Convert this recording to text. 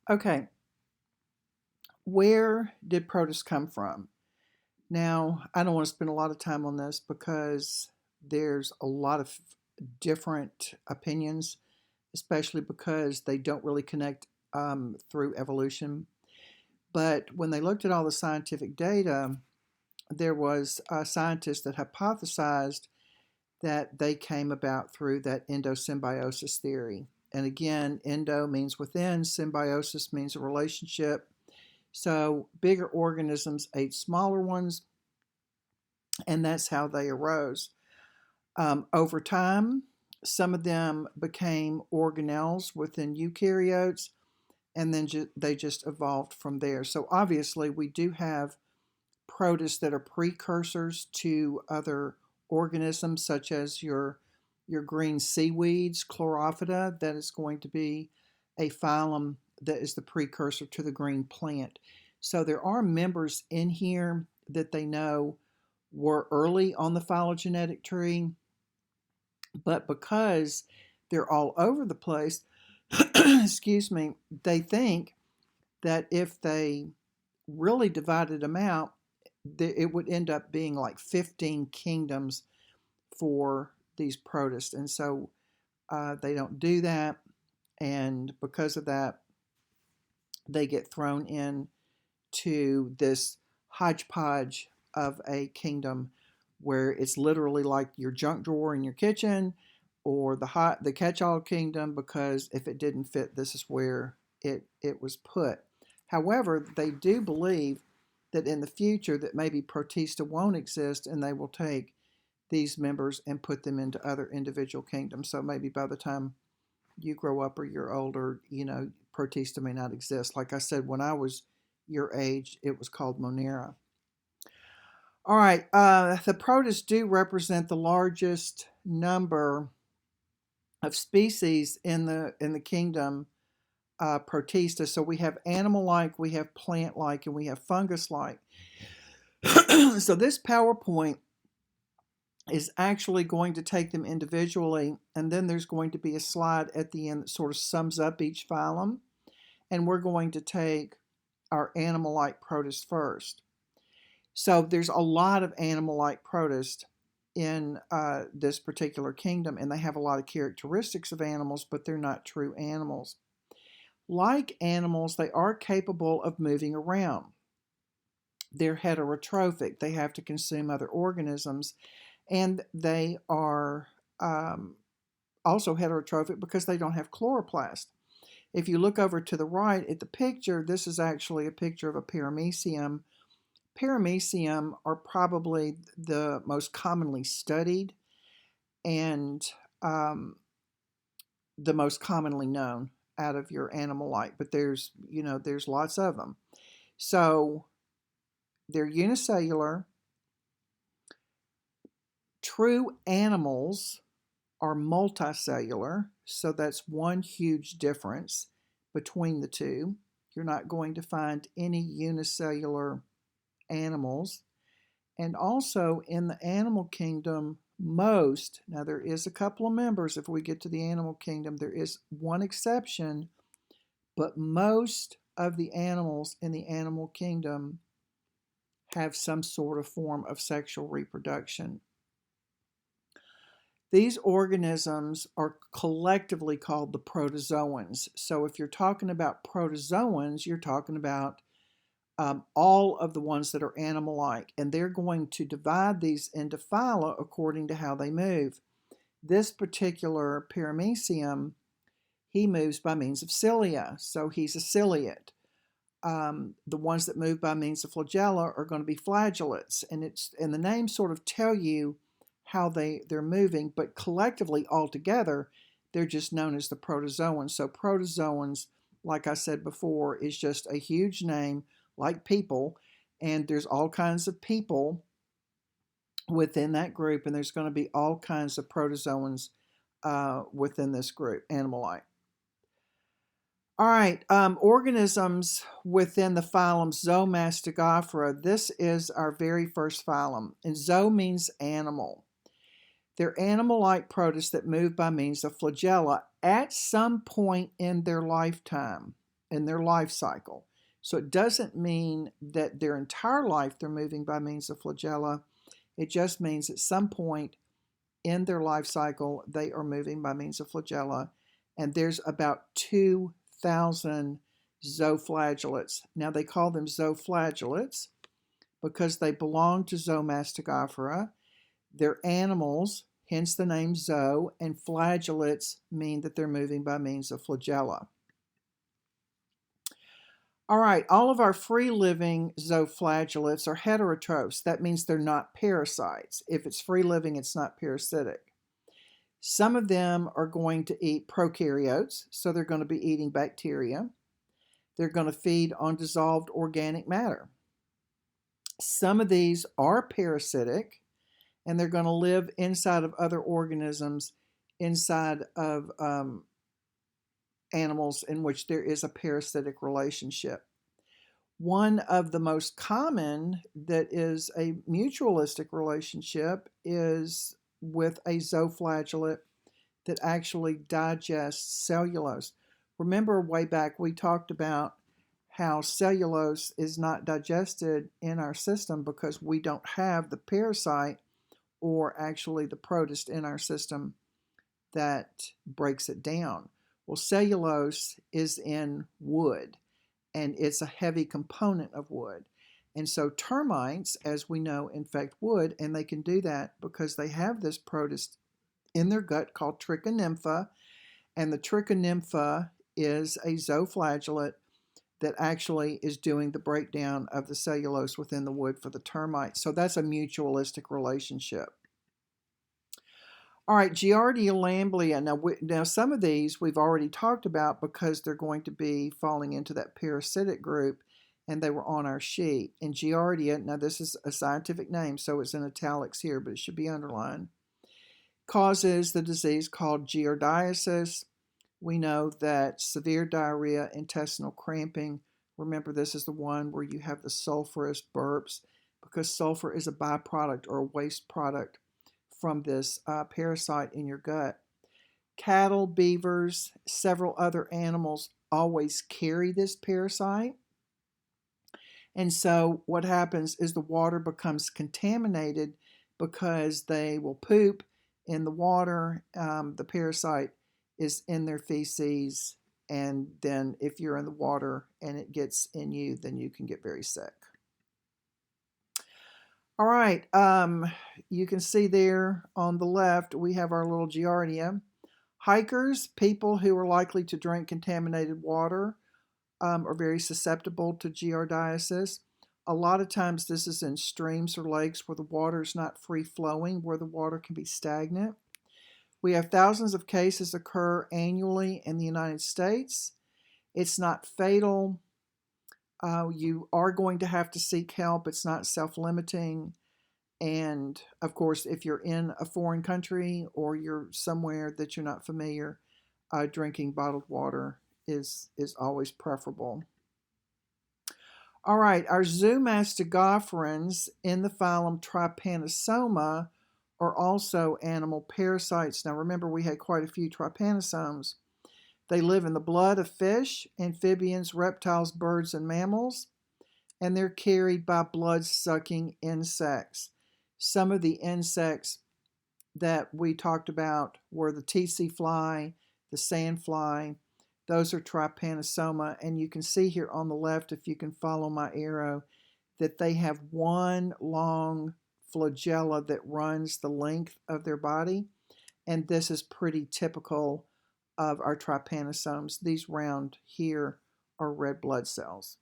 Okay, where did protists come from? Now, I don't want to spend a lot of time on this because there's a lot of different opinions, especially because they don't really connect through evolution. But when they looked at all the scientific data, there was scientists that hypothesized that they came about through that endosymbiosis theory. And again, endo means within, symbiosis means a relationship. So bigger organisms ate smaller ones, and that's how they arose. Over time, some of them became organelles within eukaryotes, and then they just evolved from there. So obviously, we do have protists that are precursors to other organisms, such as your green seaweeds, Chlorophyta, that is going to be a phylum that is the precursor to the green plant. So there are members in here that they know were early on the phylogenetic tree, but because they're all over the place, excuse me, they think that if they really divided them out, it would end up being like 15 kingdoms for these protists. And so they don't do that. And because of that, they get thrown in to this hodgepodge of a kingdom where it's literally like your junk drawer in your kitchen or the catch-all kingdom, because if it didn't fit, this is where it was put. However, they do believe that in the future that maybe Protista won't exist and they will take these members and put them into other individual kingdoms. So maybe by the time you grow up or you're older, Protista may not exist. Like I said, when I was your age, it was called Monera. All right, the protists do represent the largest number of species in the kingdom Protista. So we have animal-like, we have plant-like, and we have fungus-like. So this PowerPoint is actually going to take them individually, and then there's going to be a slide at the end that sort of sums up each phylum, and we're going to take our animal-like protists first. So there's a lot of animal-like protists in this particular kingdom, and they have a lot of characteristics of animals, but they're not true animals. Like animals, they are capable of moving around. They're heterotrophic. They have to consume other organisms, and they are also heterotrophic because they don't have chloroplast. If you look over to the right at the picture, this is actually a picture of a paramecium. Paramecium are probably the most commonly studied and the most commonly known out of your animal-like, but there's lots of them. So they're unicellular. True animals are multicellular, so that's one huge difference between the two. You're not going to find any unicellular animals. And also in the animal kingdom, now there is a couple of members, if we get to the animal kingdom, there is one exception, but most of the animals in the animal kingdom have some sort of form of sexual reproduction. These organisms are collectively called the protozoans. So if you're talking about protozoans, you're talking about all of the ones that are animal-like, and they're going to divide these into phyla according to how they move. This particular paramecium, he moves by means of cilia, so he's a ciliate. The ones that move by means of flagella are going to be flagellates, and the names sort of tell you how they're moving, but collectively altogether, they're just known as the protozoans. So protozoans, like I said before, is just a huge name like people, and there's all kinds of people within that group, and there's going to be all kinds of protozoans within this group, animal-like. All right, organisms within the phylum Zoomastigophora. This is our very first phylum, and zoo means animal. They're animal-like protists that move by means of flagella at some point in their lifetime. in their life cycle. So it doesn't mean that their entire life they're moving by means of flagella. It just means at some point in their life cycle they are moving by means of flagella. And there's about 2,000 zooflagellates. Now they call them zooflagellates because they belong to Zoomastigophora. They're animals, hence the name zoo, and flagellates mean that they're moving by means of flagella. All right, all of our free-living zooflagellates are heterotrophs. That means they're not parasites. If it's free-living, it's not parasitic. Some of them are going to eat prokaryotes, so they're going to be eating bacteria. They're going to feed on dissolved organic matter. Some of these are parasitic, and they're going to live inside of other organisms, inside of animals in which there is a parasitic relationship. One of the most common that is a mutualistic relationship is with a zooflagellate that actually digests cellulose. Remember way back we talked about how cellulose is not digested in our system because we don't have the parasite or actually the protist in our system that breaks it down. Well, cellulose is in wood, and it's a heavy component of wood. And so termites, as we know, infect wood, and they can do that because they have this protist in their gut called trichonympha, and the trichonympha is a zooflagellate that actually is doing the breakdown of the cellulose within the wood for the termites. So that's a mutualistic relationship. All right, Giardia lamblia. Now some of these we've already talked about because they're going to be falling into that parasitic group, and they were on our sheet. And Giardia, now this is a scientific name, so it's in italics here, but it should be underlined, causes the disease called giardiasis. We know that severe diarrhea, intestinal cramping, remember this is the one where you have the sulfurous burps because sulfur is a byproduct or a waste product from this parasite in your gut. Cattle, beavers, several other animals always carry this parasite. And so what happens is the water becomes contaminated because they will poop in the water. The parasite is in their feces. And then if you're in the water and it gets in you, then you can get very sick. All right, you can see there on the left, we have our little giardia. Hikers, people who are likely to drink contaminated water, are very susceptible to giardiasis. A lot of times this is in streams or lakes where the water is not free flowing, where the water can be stagnant. We have thousands of cases occur annually in the United States. It's not fatal. You are going to have to seek help. It's not self-limiting. And of course, if you're in a foreign country or you're somewhere that you're not familiar, drinking bottled water is always preferable. All right, our zoomastigophorans in the phylum Trypanosoma are also animal parasites. Now remember, we had quite a few trypanosomes. They live in the blood of fish, amphibians, reptiles, birds, and mammals, and they're carried by blood-sucking insects. Some of the insects that we talked about were the tsetse fly, the sandfly. Those are trypanosoma, and you can see here on the left, if you can follow my arrow, that they have one long flagella that runs the length of their body, and this is pretty typical of our trypanosomes. These round here are red blood cells.